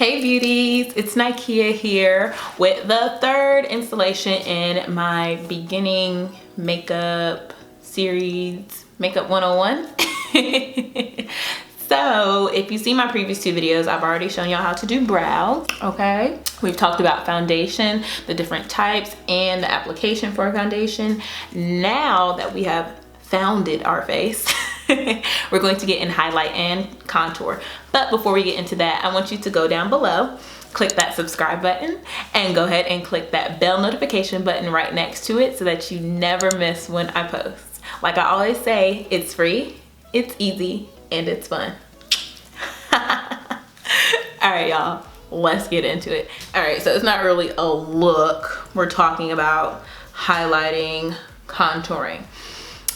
Hey beauties, it's Nikea here with the third installation in my beginning makeup series, Makeup 101. So if you see my previous two videos, I've already shown y'all how to do brows, okay? We've talked about foundation, the different types, and the application for a foundation. Now that we have founded our face, we're going to get in highlight and contour. But before we get into that, I want you to go down below, click that subscribe button, and go ahead and click that bell notification button right next to it so that you never miss when I post. Like I always say, it's free, it's easy, and it's fun. All right, y'all, let's get into it. All right, so it's not really a look. We're talking about highlighting, contouring.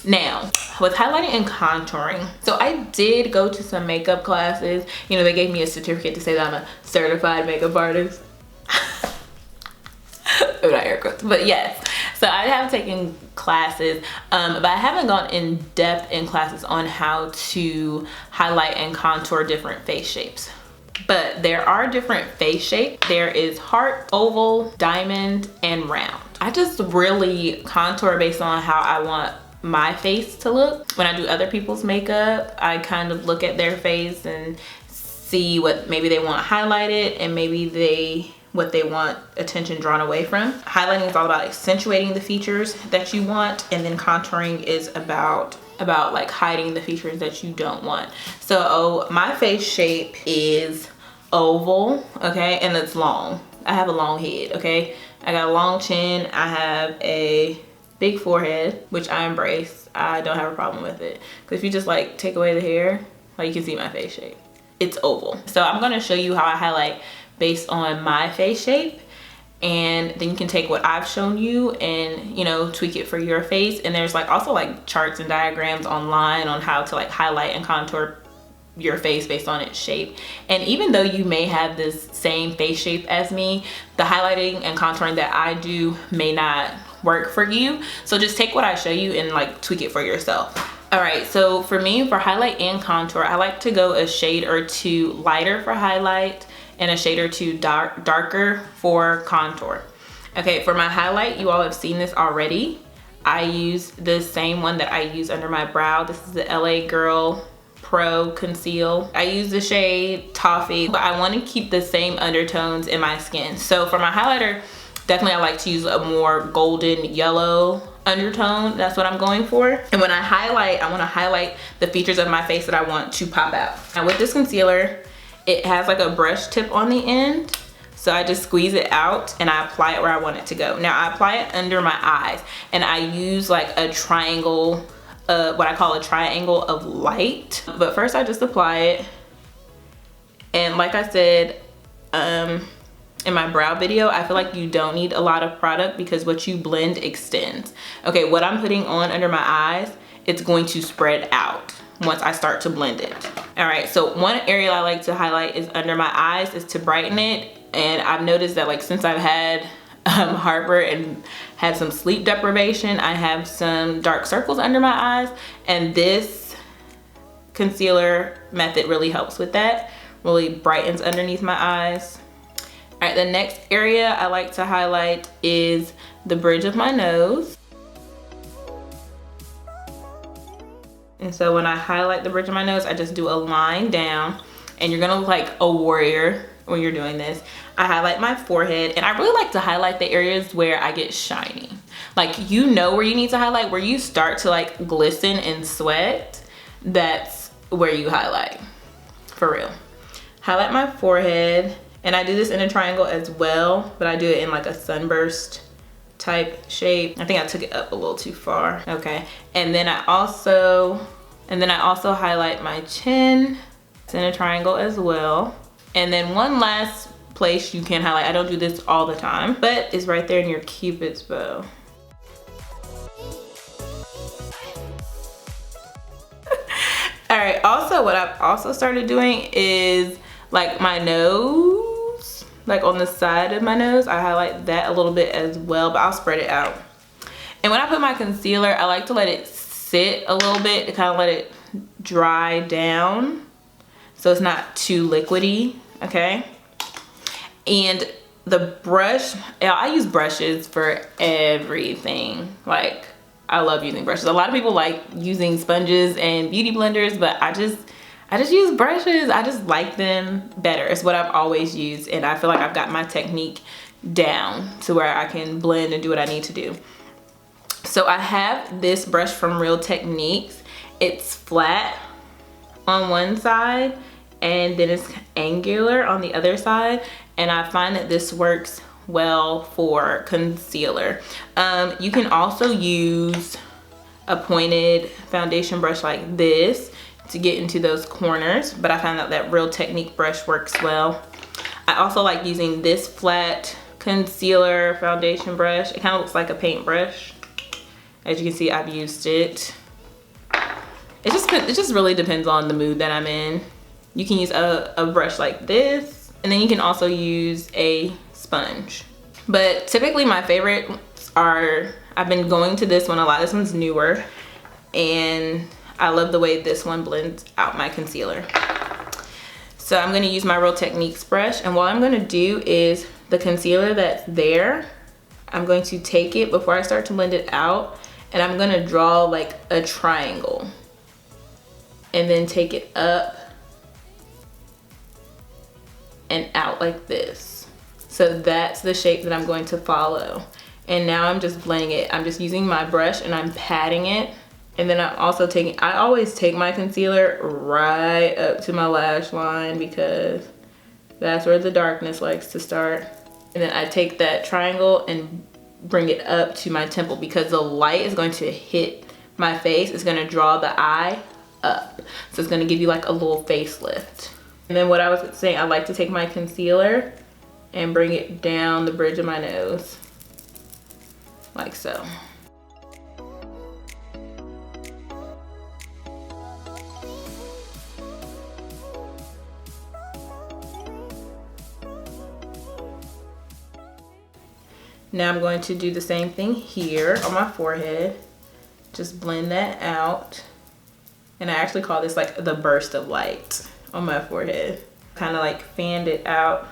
Now, with highlighting and contouring, so I did go to some makeup classes. You know, they gave me a certificate to say that I'm a certified makeup artist. Oh, not air quotes, but yes. So I have taken classes, but I haven't gone in depth in classes on how to highlight and contour different face shapes. But there are different face shapes. There is heart, oval, diamond, and round. I just really contour based on how I want my face to look. When I do other people's makeup, I kind of look at their face and see what maybe they want highlighted and maybe what they want attention drawn away from. Highlighting is all about accentuating the features that you want, and then contouring is about like hiding the features that you don't want. So my face shape is oval, okay, and it's long. I have a long head, okay? I got a long chin, I have a big forehead, which I embrace. I don't have a problem with it. Because if you just like take away the hair, like you can see my face shape. It's oval. So I'm gonna show you how I highlight based on my face shape. And then you can take what I've shown you and, you know, tweak it for your face. And there's like also like charts and diagrams online on how to like highlight and contour your face based on its shape. And even though you may have this same face shape as me, the highlighting and contouring that I do may not work for you. So just take what I show you and like tweak it for yourself. All right, so for me, for highlight and contour, I like to go a shade or two lighter for highlight and a shade or two darker for contour. Okay, for my highlight, you all have seen this already. I use the same one that I use under my brow. This is the LA Girl Pro Conceal. I use the shade Toffee, but I want to keep the same undertones in my skin. So for my highlighter, definitely I like to use a more golden yellow undertone. That's what I'm going for. And when I highlight, I want to highlight the features of my face that I want to pop out. Now with this concealer, it has like a brush tip on the end. So I just squeeze it out and I apply it where I want it to go. Now I apply it under my eyes and I use like a triangle, what I call a triangle of light. But first I just apply it. And like I said, in my brow video, I feel like you don't need a lot of product because what you blend extends. Okay, what I'm putting on under my eyes, it's going to spread out once I start to blend it. All right, so one area I like to highlight is under my eyes, is to brighten it. And I've noticed that like since I've had heartburn and had some sleep deprivation, I have some dark circles under my eyes, and this concealer method really helps with that. Really brightens underneath my eyes. All right, the next area I like to highlight is the bridge of my nose. And so when I highlight the bridge of my nose, I just do a line down, and you're gonna look like a warrior when you're doing this. I highlight my forehead, and I really like to highlight the areas where I get shiny. Like, you know where you need to highlight, where you start to like glisten and sweat, that's where you highlight, for real. Highlight my forehead. And I do this in a triangle as well, but I do it in like a sunburst type shape. I think I took it up a little too far. Okay, and then I also highlight my chin. It's in a triangle as well. And then one last place you can highlight, I don't do this all the time, but it's right there in your Cupid's bow. All right, also what I've also started doing is like my nose. Like on the side of my nose, I highlight that a little bit as well, but I'll spread it out. And when I put my concealer, I like to let it sit a little bit to kind of let it dry down so it's not too liquidy, okay? And the brush, I use brushes for everything. Like, I love using brushes. A lot of people like using sponges and beauty blenders, but I just use brushes. I just like them better. It's what I've always used, and I feel like I've got my technique down to where I can blend and do what I need to do. So I have this brush from Real Techniques. It's flat on one side and then it's angular on the other side, and I find that this works well for concealer. You can also use a pointed foundation brush like this to get into those corners, but I found that Real Technique brush works well. I also like using this flat concealer foundation brush. It kind of looks like a paintbrush. As you can see, I've used it. It just really depends on the mood that I'm in. You can use a brush like this, and then you can also use a sponge. But typically my favorites are, I've been going to this one a lot. This one's newer, and I love the way this one blends out my concealer. So I'm gonna use my Real Techniques brush, and what I'm gonna do is the concealer that's there, I'm going to take it before I start to blend it out, and I'm gonna draw like a triangle and then take it up and out like this. So that's the shape that I'm going to follow. And now I'm just blending it. I'm just using my brush and I'm patting it. And then I'm also taking, I always take my concealer right up to my lash line because that's where the darkness likes to start. And then I take that triangle and bring it up to my temple because the light is going to hit my face. It's gonna draw the eye up. So it's gonna give you like a little facelift. And then what I was saying, I like to take my concealer and bring it down the bridge of my nose, like so. Now I'm going to do the same thing here on my forehead. Just blend that out. And I actually call this like the burst of light on my forehead. Kind of like fanned it out.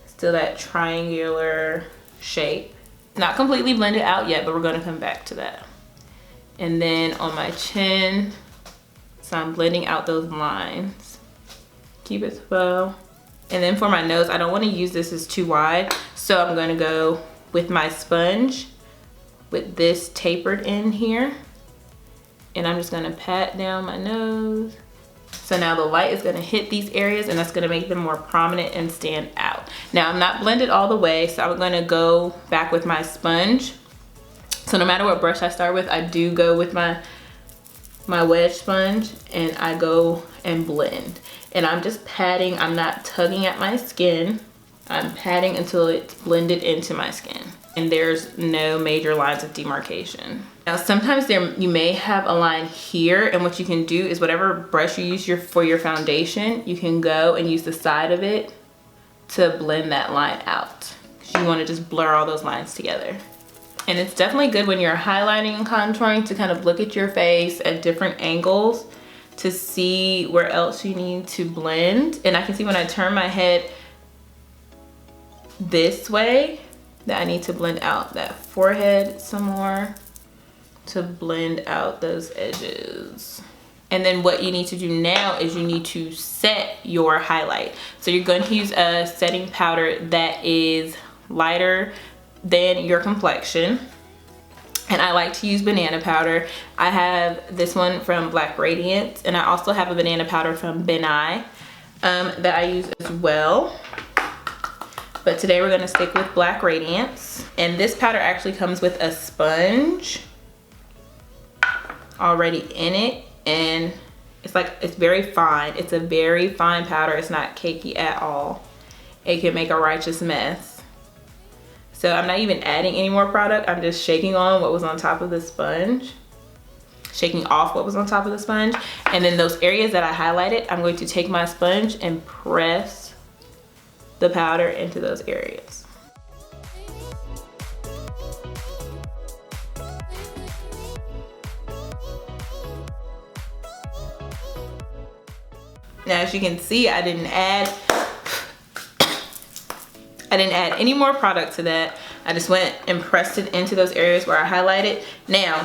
Still that triangular shape. Not completely blended out yet, but we're gonna come back to that. And then on my chin, so I'm blending out those lines. Keep it slow. And then for my nose, I don't wanna use this as too wide, so I'm gonna go with my sponge with this tapered in here. And I'm just gonna pat down my nose. So now the light is gonna hit these areas and that's gonna make them more prominent and stand out. Now I'm not blended all the way, so I'm gonna go back with my sponge. So no matter what brush I start with, I do go with my wedge sponge and I go and blend. And I'm just patting, I'm not tugging at my skin. I'm patting until it's blended into my skin. And there's no major lines of demarcation. Now sometimes you may have a line here, and what you can do is whatever brush you use for your foundation, you can go and use the side of it to blend that line out. Because you want to just blur all those lines together. And it's definitely good when you're highlighting and contouring to kind of look at your face at different angles to see where else you need to blend. And I can see when I turn my head this way that I need to blend out that forehead some more to blend out those edges. And then what you need to do now is you need to set your highlight. So you're going to use a setting powder that is lighter than your complexion. And I like to use banana powder. I have this one from Black Radiance, and I also have a banana powder from Ben Nye that I use as well. But today we're gonna stick with Black Radiance. And this powder actually comes with a sponge already in it. And it's very fine. It's a very fine powder. It's not cakey at all. It can make a righteous mess. So I'm not even adding any more product. I'm just shaking on what was on top of the sponge. Shaking off what was on top of the sponge. And then those areas that I highlighted, I'm going to take my sponge and press the powder into those areas. Now as you can see, I didn't add I didn't add any more product to that. I just went and pressed it into those areas where I highlighted. Now,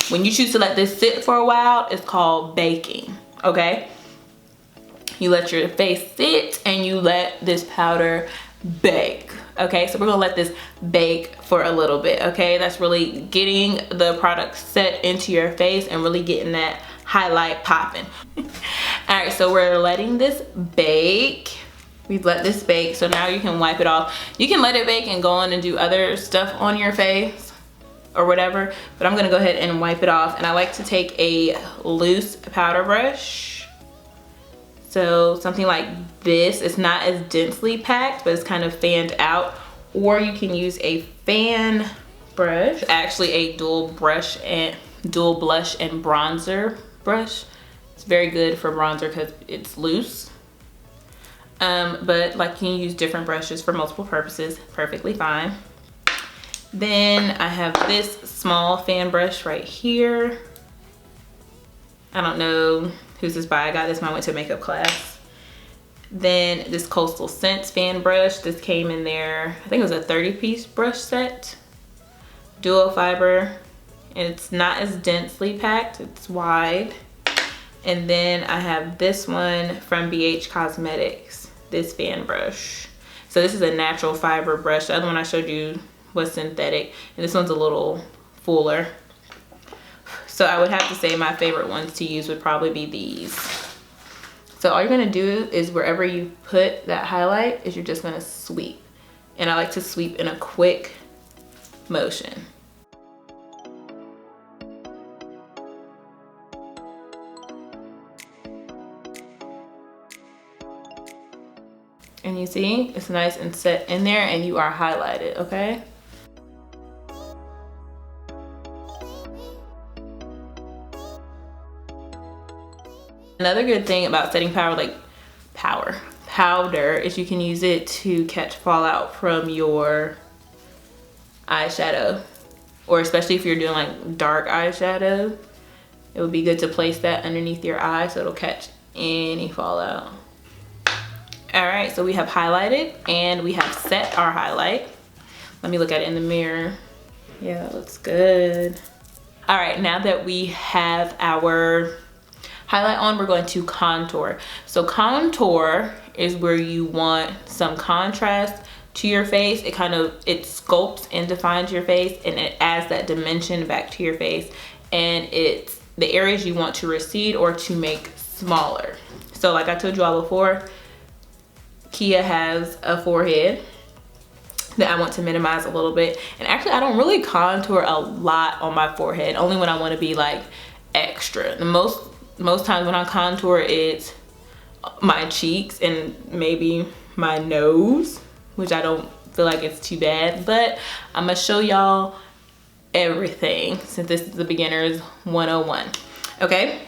when you choose to let this sit for a while, it's called baking, okay? You let your face sit and you let this powder bake, okay? So we're gonna let this bake for a little bit, okay? That's really getting the product set into your face and really getting that highlight popping. All right, so we're letting this bake. We've let this bake, so now you can wipe it off. You can let it bake and go on and do other stuff on your face or whatever, but I'm gonna go ahead and wipe it off. And I like to take a loose powder brush. So something like this. It's not as densely packed, but it's kind of fanned out. Or you can use a fan brush. Actually a dual blush and bronzer brush. It's very good for bronzer because it's loose. But like you can use different brushes for multiple purposes, perfectly fine. Then I have this small fan brush right here. I don't know who's this by. I got this when I went to makeup class. Then this Coastal Scents fan brush. This came in there, I think it was a 30-piece brush set. Dual fiber. And it's not as densely packed, it's wide. And then I have this one from BH Cosmetics, this fan brush. So this is a natural fiber brush. The other one I showed you was synthetic, and this one's a little fuller. So I would have to say my favorite ones to use would probably be these. So all you're gonna do is wherever you put that highlight is you're just gonna sweep. And I like to sweep in a quick motion. And you see, it's nice and set in there and you are highlighted, okay? Another good thing about setting powder is you can use it to catch fallout from your eyeshadow, or especially if you're doing like dark eyeshadow, it would be good to place that underneath your eye so it'll catch any fallout. All right, so we have highlighted and we have set our highlight. Let me look at it in the mirror. Yeah, that looks good. All right, now that we have our highlight on, we're going to contour. So contour is where you want some contrast to your face. It sculpts and defines your face, and it adds that dimension back to your face. And it's the areas you want to recede or to make smaller. So like I told you all before, Kia has a forehead that I want to minimize a little bit. And actually I don't really contour a lot on my forehead, only when I want to be like extra. The most times when I contour, it's my cheeks and maybe my nose, which I don't feel like it's too bad, but I'm gonna show y'all everything since this is the beginner's 101. Okay,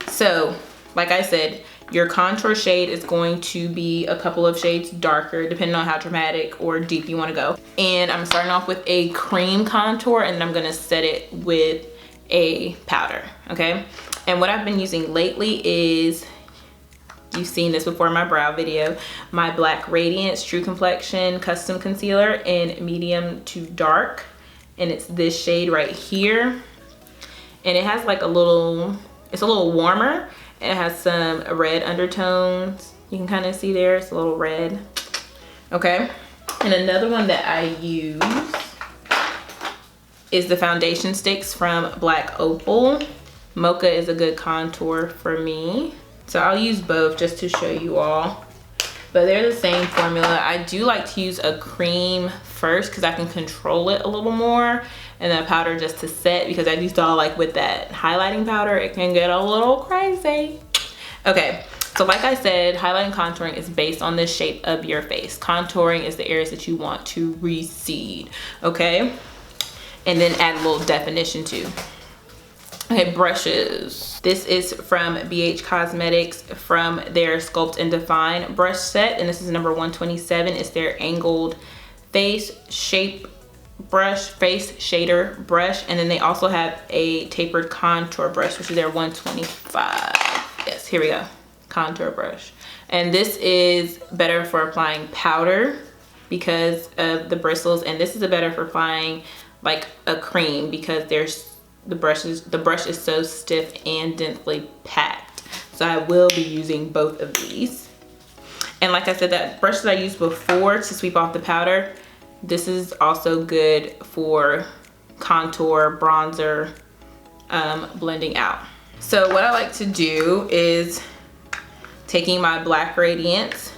so like I said, your contour shade is going to be a couple of shades darker depending on how dramatic or deep you want to go. And I'm starting off with a cream contour, and then I'm gonna set it with a powder, okay? And what I've been using lately is, you've seen this before in my brow video, my black Radiance True Complexion Custom Concealer in medium to dark. And it's this shade right here. And it has like it's a little warmer. It has some red undertones. You can kind of see there, it's a little red. Okay. And another one that I use is the foundation sticks from Black Opal. Mocha is a good contour for me. So I'll use both just to show you all. But they're the same formula. I do like to use a cream first because I can control it a little more, and then powder just to set, because I do saw like with that highlighting powder, it can get a little crazy. Okay, so like I said, highlighting contouring is based on the shape of your face. Contouring is the areas that you want to recede, okay? And then add a little definition too. Okay, brushes. This is from BH Cosmetics from their Sculpt and Define brush set, and this is number 127. It's their angled face shape brush, face shader brush, and then they also have a tapered contour brush, which is their 125. Yes, here we go, contour brush. And this is better for applying powder because of the bristles, and this is better for applying like a cream because the brush is so stiff and densely packed. So I will be using both of these. And like I said, that brush that I used before to sweep off the powder, this is also good for contour, bronzer, blending out. So what I like to do is taking my black Radiance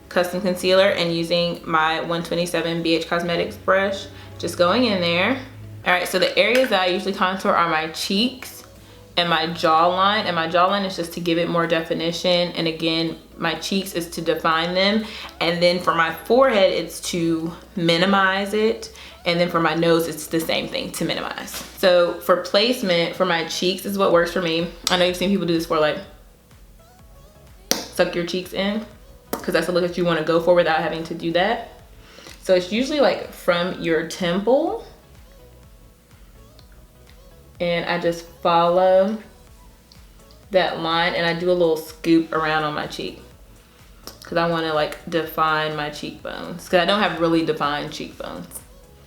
custom concealer and using my 127 BH Cosmetics brush, just going in there. All right, so the areas that I usually contour are my cheeks and my jawline, and my jawline is just to give it more definition, and again, my cheeks is to define them, and then for my forehead, it's to minimize it, and then for my nose, it's the same thing, to minimize. So for placement, for my cheeks is what works for me. I know you've seen people do this for like, suck your cheeks in, because that's the look that you want to go for without having to do that. So it's usually like from your temple, and I just follow that line, and I do a little scoop around on my cheek because I want to like define my cheekbones, because I don't have really defined cheekbones.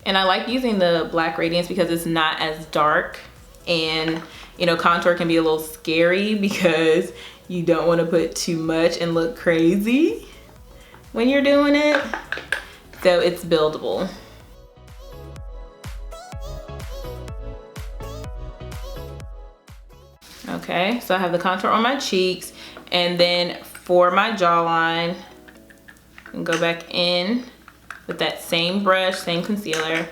And I like using the black Radiance because it's not as dark, and you know, contour can be a little scary because you don't want to put too much and look crazy when you're doing it. So it's buildable. Okay, so I have the contour on my cheeks, and then for my jawline, and go back in with that same brush, same concealer,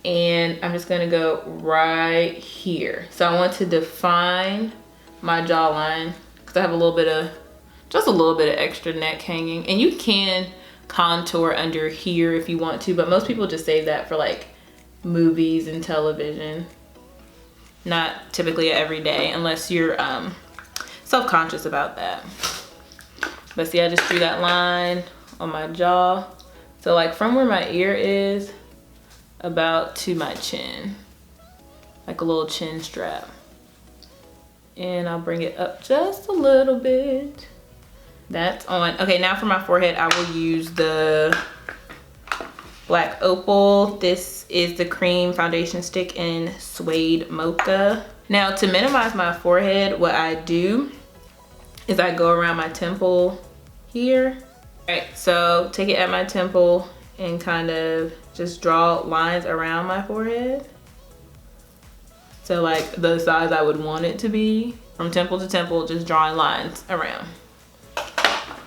and I'm just gonna go right here. So I want to define my jawline because I have a little bit of, just a little bit of extra neck hanging, and you can contour under here if you want to, but most people just save that for like movies and television. Not typically every day unless you're self-conscious about that. But see, I just drew that line on my jaw. So like from where my ear is about to my chin, like a little chin strap. And I'll bring it up just a little bit. That's on. Okay, now for my forehead, I will use the Black Opal. This is the cream foundation stick in Suede Mocha. Now to minimize my forehead, what I do is I go around my temple here. All right, so take it at my temple and kind of just draw lines around my forehead. So like the size I would want it to be, from temple to temple, just drawing lines around.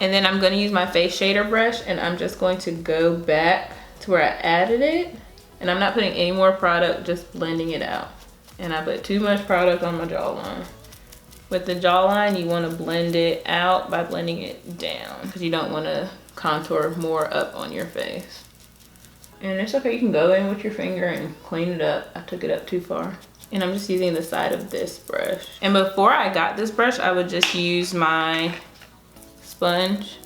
And then I'm gonna use my face shader brush, and I'm just going to go back to where I added it, and I'm not putting any more product, just blending it out. And I put too much product on my jawline. With the jawline, you want to blend it out by blending it down because you don't want to contour more up on your face. And it's okay, you can go in with your finger and clean it up. I took it up too far. And I'm just using the side of this brush. And before I got this brush, I would just use my sponge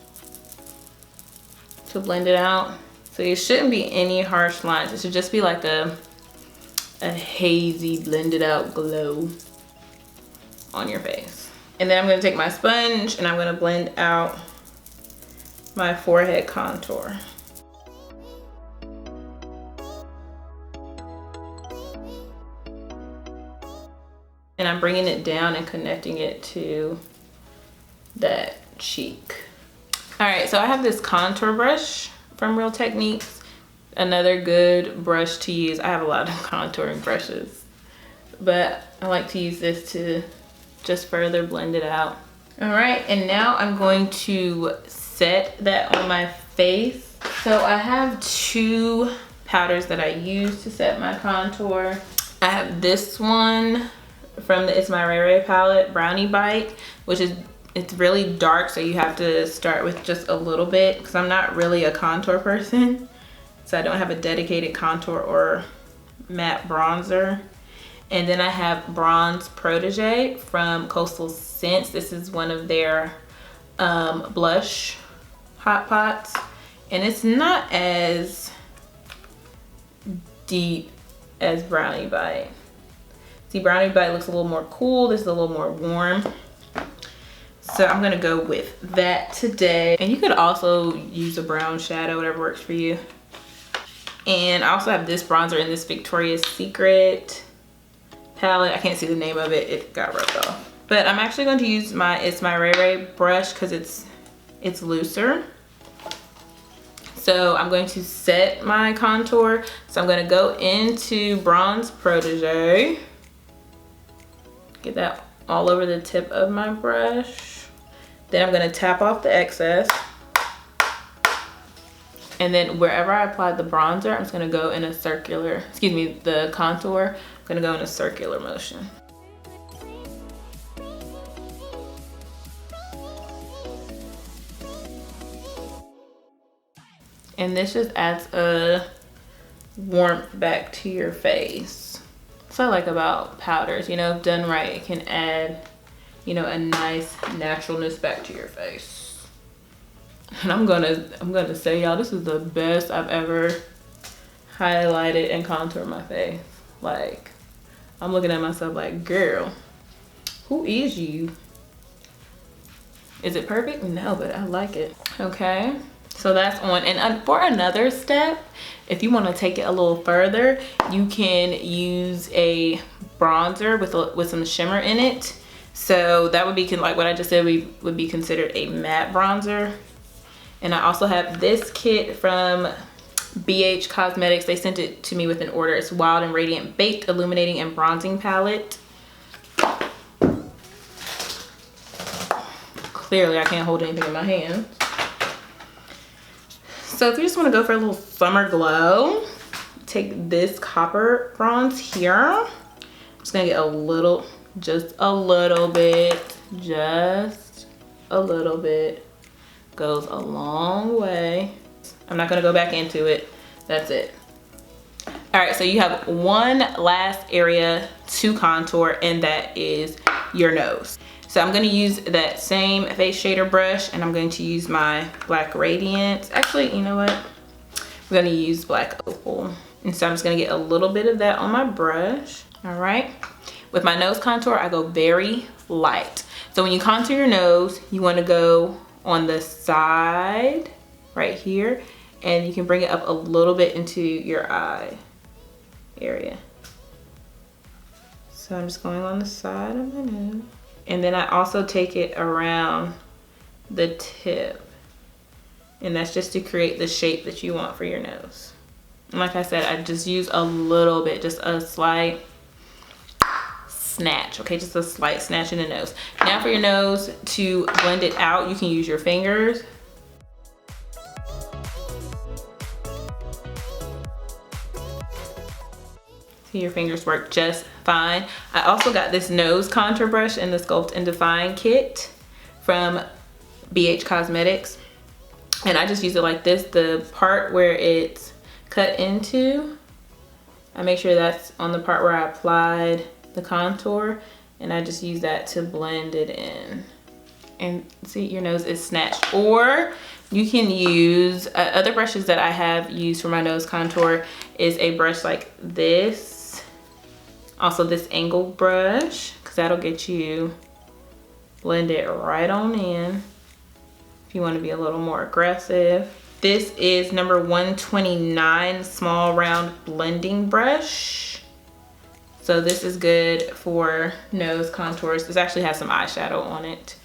to blend it out. So it shouldn't be any harsh lines. It should just be like a hazy blended out glow on your face. And then I'm gonna take my sponge and I'm gonna blend out my forehead contour. And I'm bringing it down and connecting it to that cheek. All right, so I have this contour brush from Real Techniques. Another good brush to use. I have a lot of contouring brushes, but I like to use this to just further blend it out. All right, and now I'm going to set that on my face. So I have two powders that I use to set my contour. I have this one from the It's My Ray Ray palette, Brownie Bite, which is, it's really dark, so you have to start with just a little bit because I'm not really a contour person, so I don't have a dedicated contour or matte bronzer. And then I have Bronze Protege from Coastal Scents. This is one of their blush hot pots, and it's not as deep as Brownie Bite. See, Brownie Bite looks a little more cool. This is a little more warm. So I'm gonna go with that today. And you could also use a brown shadow, whatever works for you. And I also have this bronzer in this Victoria's Secret palette. I can't see the name of it, it got rubbed off. But I'm actually going to use it's my Ray Ray brush because it's looser. So I'm going to set my contour. So I'm going to go into Bronze Protege. Get that all over the tip of my brush. Then I'm going to tap off the excess. And then wherever I applied the bronzer, I'm just going to go in a circular, excuse me, the contour. I'm going to go in a circular motion. And this just adds a warmth back to your face. So I like about powders, you know, done right, it can add, you know, a nice naturalness back to your face. And I'm gonna say, y'all, this is the best I've ever highlighted and contoured my face. Like, I'm looking at myself like, girl, who is you? Is it perfect? No, but I like it. Okay. So that's on. And for another step, if you want to take it a little further, you can use a bronzer with some shimmer in it. So that would be like what I just said, would be considered a matte bronzer. And I also have this kit from BH Cosmetics. They sent it to me with an order. It's Wild and Radiant Baked Illuminating and Bronzing Palette. Clearly I can't hold anything in my hand. So if you just want to go for a little summer glow, take this copper bronze here. I'm just gonna get a little, just a little bit, goes a long way. I'm not gonna go back into it. That's it. All right, so you have one last area to contour, and that is your nose. So I'm gonna use that same face shader brush, and I'm going to use my black Radiance. Actually, you know what? I'm gonna use black opal. And so I'm just gonna get a little bit of that on my brush. All right. With my nose contour, I go very light. So when you contour your nose, you wanna go on the side right here, and you can bring it up a little bit into your eye area. So I'm just going on the side of my nose. And then I also take it around the tip. And that's just to create the shape that you want for your nose. And like I said, I just use a little bit, just a slight snatch, okay? Just a slight snatch in the nose. Now for your nose, to blend it out, you can use your fingers. See, your fingers work just fine. I also got this nose contour brush in the Sculpt and Define kit from BH Cosmetics. And I just use it like this. The part where it's cut into, I make sure that's on the part where I applied the contour. And I just use that to blend it in. And see, your nose is snatched. Or you can use, other brushes that I have used for my nose contour is a brush like this. Also this angled brush, because that'll get you blend it right on in if you want to be a little more aggressive. This is number 129 small round blending brush. So this is good for nose contours. This actually has some eyeshadow on it,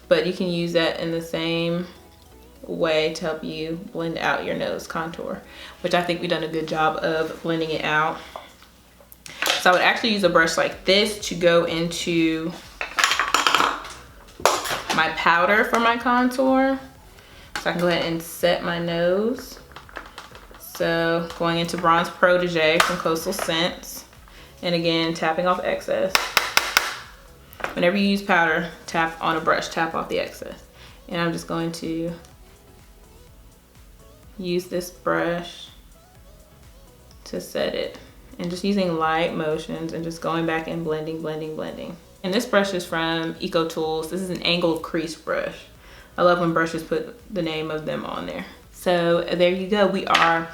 but you can use that in the same way to help you blend out your nose contour, which I think we've done a good job of blending it out. So I would actually use a brush like this to go into my powder for my contour. So I can go ahead and set my nose. So going into Bronze Protege from Coastal Scents. And again, tapping off excess. Whenever you use powder, tap on a brush, tap off the excess. And I'm just going to use this brush to set it. And just using light motions and just going back and blending, blending, blending. And this brush is from Eco Tools. This is an angled crease brush. I love when brushes put the name of them on there. So there you go. We are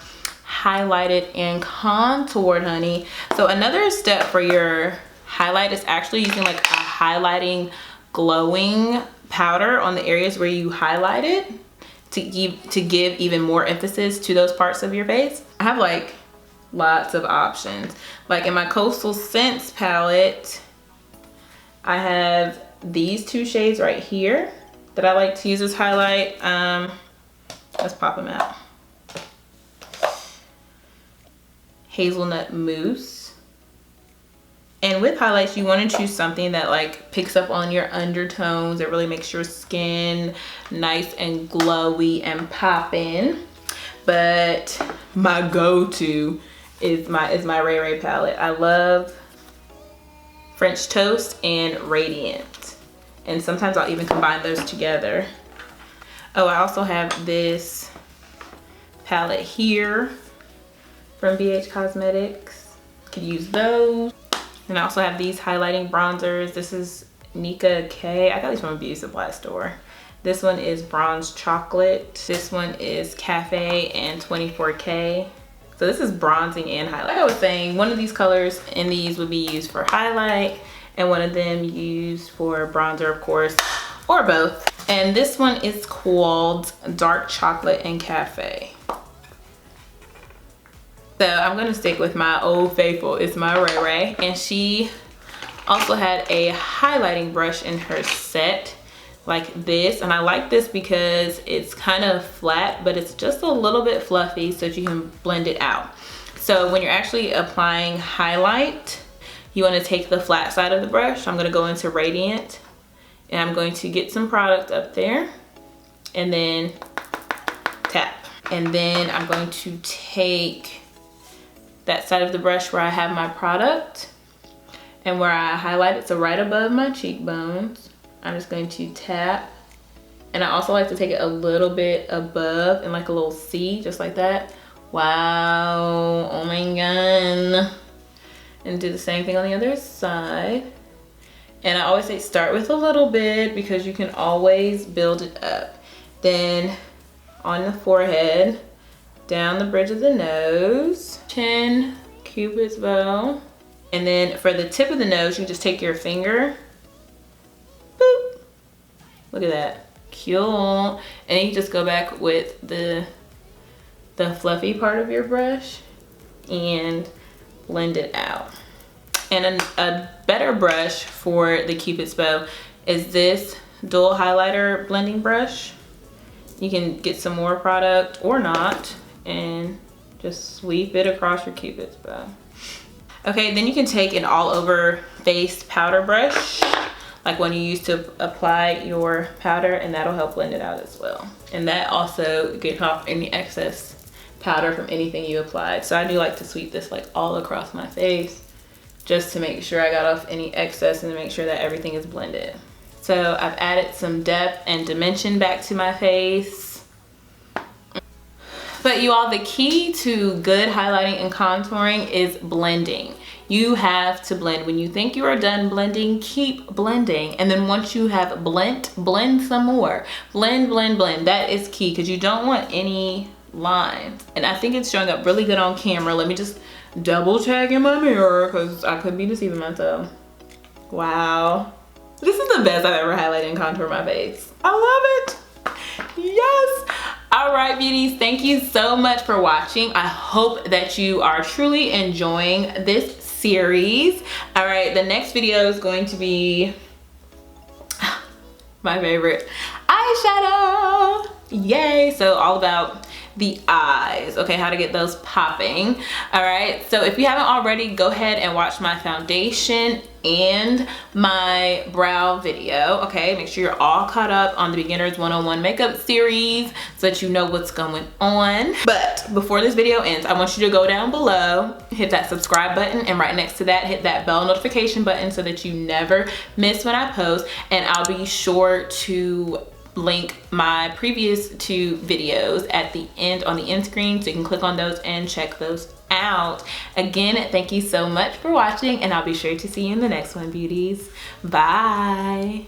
highlighted and contoured, honey. So another step for your highlight is actually using like a highlighting glowing powder on the areas where you highlighted to give even more emphasis to those parts of your face. I have like lots of options. Like in my Coastal Scents palette, I have these two shades right here that I like to use as highlight. Let's pop them out. Hazelnut Mousse. And with highlights, you want to choose something that like picks up on your undertones. It really makes your skin nice and glowy and poppin'. But my go-to is my Ray Ray palette. I love French Toast and Radiance. And sometimes I'll even combine those together. Oh, I also have this palette here from BH Cosmetics. Could use those. And I also have these highlighting bronzers. This is Nikea K. I got these from a beauty supply store. This one is Bronze Chocolate. This one is Cafe and 24K. So this is bronzing and highlight. Like I was saying, one of these colors in these would be used for highlight and one of them used for bronzer, of course, or both. And this one is called Dark Chocolate and Cafe. So I'm gonna stick with my old faithful. It's my Ray Ray. And she also had a highlighting brush in her set like this. And I like this because it's kind of flat, but it's just a little bit fluffy so that you can blend it out. So when you're actually applying highlight, you wanna take the flat side of the brush. I'm gonna go into Radiant and I'm going to get some product up there and then tap. And then I'm going to take that side of the brush where I have my product and where I highlight it, so right above my cheekbones, I'm just going to tap. And I also like to take it a little bit above and like a little C, just like that. Wow, oh my god. And do the same thing on the other side. And I always say start with a little bit because you can always build it up. Then on the forehead, down the bridge of the nose, chin, Cupid's bow. And then for the tip of the nose, you just take your finger, boop. Look at that, cute. And then you just go back with the fluffy part of your brush and blend it out. And a better brush for the Cupid's bow is this dual highlighter blending brush. You can get some more product or not and just sweep it across your Cupid's bow. Okay, then you can take an all over face powder brush, like one you use to apply your powder, and that'll help blend it out as well. And that also gets off any excess powder from anything you applied. So I do like to sweep this like all across my face just to make sure I got off any excess and to make sure that everything is blended. So I've added some depth and dimension back to my face. But you all, the key to good highlighting and contouring is blending. You have to blend. When you think you are done blending, keep blending. And then once you have blend some more. Blend, blend, blend. That is key because you don't want any lines. And I think it's showing up really good on camera. Let me just double check in my mirror because I could be deceiving myself. Wow. This is the best I've ever highlighted and contoured my face. I love it. Yes. All right, beauties, thank you so much for watching. I hope that you are truly enjoying this series. All right, the next video is going to be my favorite, eyeshadow. Yay. So all about the eyes, okay, how to get those popping. All right, so if you haven't already, go ahead and watch my foundation and my brow video. Okay, make sure you're all caught up on the Beginners 101 makeup series so that you know what's going on. But before this video ends, I want you to go down below, hit that subscribe button, and right next to that, hit that bell notification button so that you never miss when I post. And I'll be sure to link my previous 2 videos at the end on the end screen so you can click on those and check those out. Again, thank you so much for watching, and I'll be sure to see you in the next one, beauties. Bye.